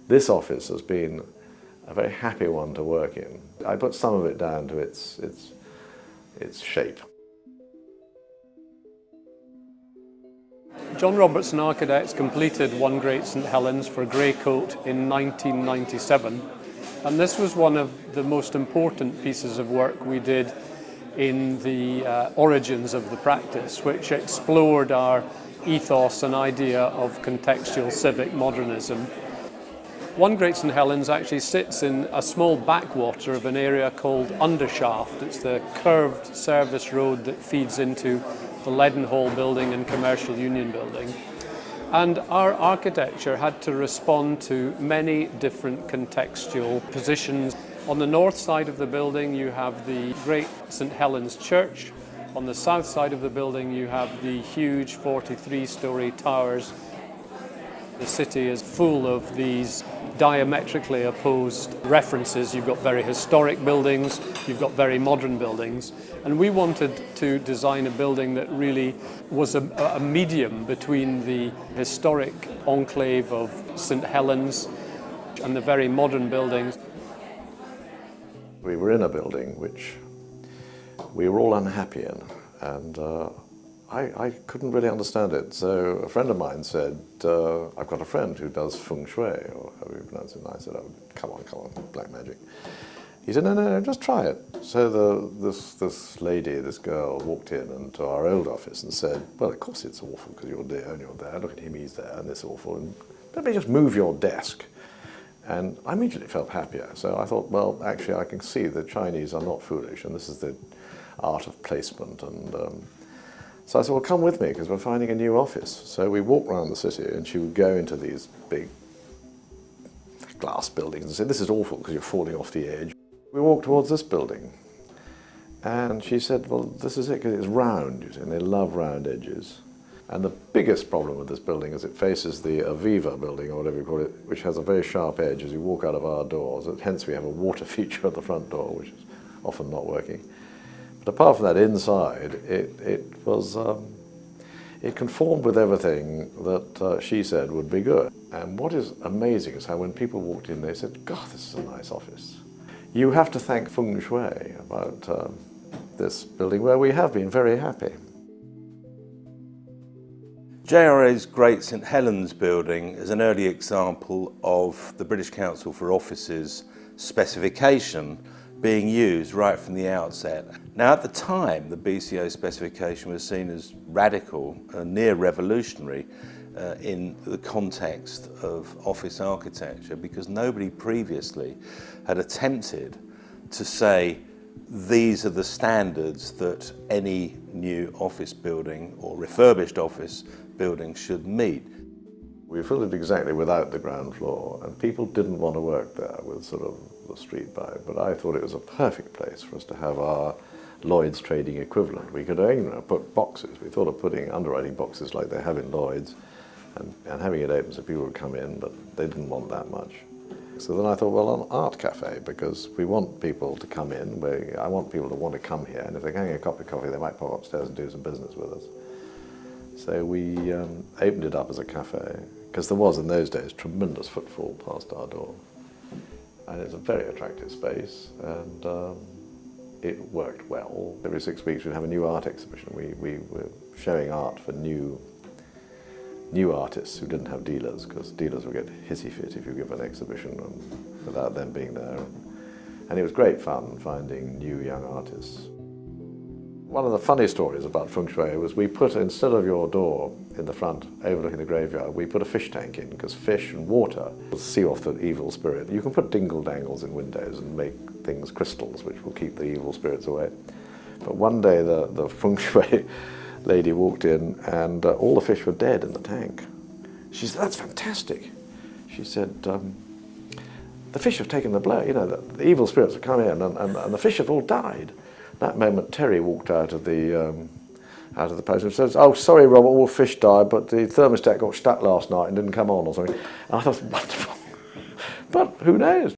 This office has been a very happy one to work in. I put some of it down to its shape. John Robertson Architects completed One Great St Helens for Greycoat in 1997, and this was one of the most important pieces of work we did in the origins of the practice, which explored our ethos and idea of contextual civic modernism. One Great St Helens actually sits in a small backwater of an area called Undershaft. It's the curved service road that feeds into the Leadenhall building and Commercial Union building. And our architecture had to respond to many different contextual positions. On the north side of the building you have the Great St Helens Church. On the south side of the building you have the huge 43-storey towers. The city is full of these diametrically opposed references. You've got very historic buildings, you've got very modern buildings, and we wanted to design a building that really was a medium between the historic enclave of St Helens and the very modern buildings. We were in a building which we were all unhappy in, and I couldn't really understand it. So a friend of mine said, I've got a friend who does Feng Shui, or however you pronounce it, and I said, oh, come on, black magic. He said, no, just try it. So this lady, this girl, walked in into our old office and said, well, of course it's awful because you're there and you're there, look at him, he's there, and it's awful, and let me just move your desk. And I immediately felt happier. So I thought, well, actually I can see the Chinese are not foolish, and this is the art of placement. And so I said, well, come with me, because we're finding a new office. So we walked around the city, and she would go into these big glass buildings and say, this is awful because you're falling off the edge. We walked towards this building, and she said, well, this is it, because it's round, you see, and they love round edges. And the biggest problem with this building is it faces the Aviva building, or whatever you call it, which has a very sharp edge as you walk out of our doors. Hence we have a water feature at the front door, which is often not working. But apart from that, inside, it conformed with everything that she said would be good. And what is amazing is how when people walked in, they said, God, this is a nice office. You have to thank Feng Shui about this building, where we have been very happy. JRA's Great St Helens building is an early example of the British Council for Offices specification being used right from the outset. Now, at the time, the BCO specification was seen as radical and near revolutionary in the context of office architecture, because nobody previously had attempted to say these are the standards that any new office building or refurbished office building should meet. We filled it exactly without the ground floor, and people didn't want to work there with sort of the street vibe, but I thought it was a perfect place for us to have our Lloyd's trading equivalent. We could put boxes. We thought of putting underwriting boxes like they have in Lloyd's and having it open so people would come in, but they didn't want that much. So then I thought, well, an art cafe, because we want people to come in. I want people to want to come here, and if they're getting a cup of coffee, they might pop upstairs and do some business with us. So we opened it up as a cafe, because there was, in those days, tremendous footfall past our door. And it's a very attractive space, and it worked well. Every 6 weeks we'd have a new art exhibition. We were showing art for new artists who didn't have dealers, because dealers would get hissy fit if you give an exhibition without them being there. And it was great fun finding new young artists. One of the funny stories about Feng Shui was we put, instead of your door in the front overlooking the graveyard, we put a fish tank in, because fish and water will see off the evil spirit. You can put dingle-dangles in windows and make things crystals, which will keep the evil spirits away. But one day the Feng Shui lady walked in, and all the fish were dead in the tank. She said, that's fantastic. She said, the fish have taken the blow, you know, the evil spirits have come in, and the fish have all died. That moment, Terry walked out of the post and says, oh, sorry, Robert, all fish died, but the thermostat got stuck last night and didn't come on or something. And I thought, wonderful. But who knows?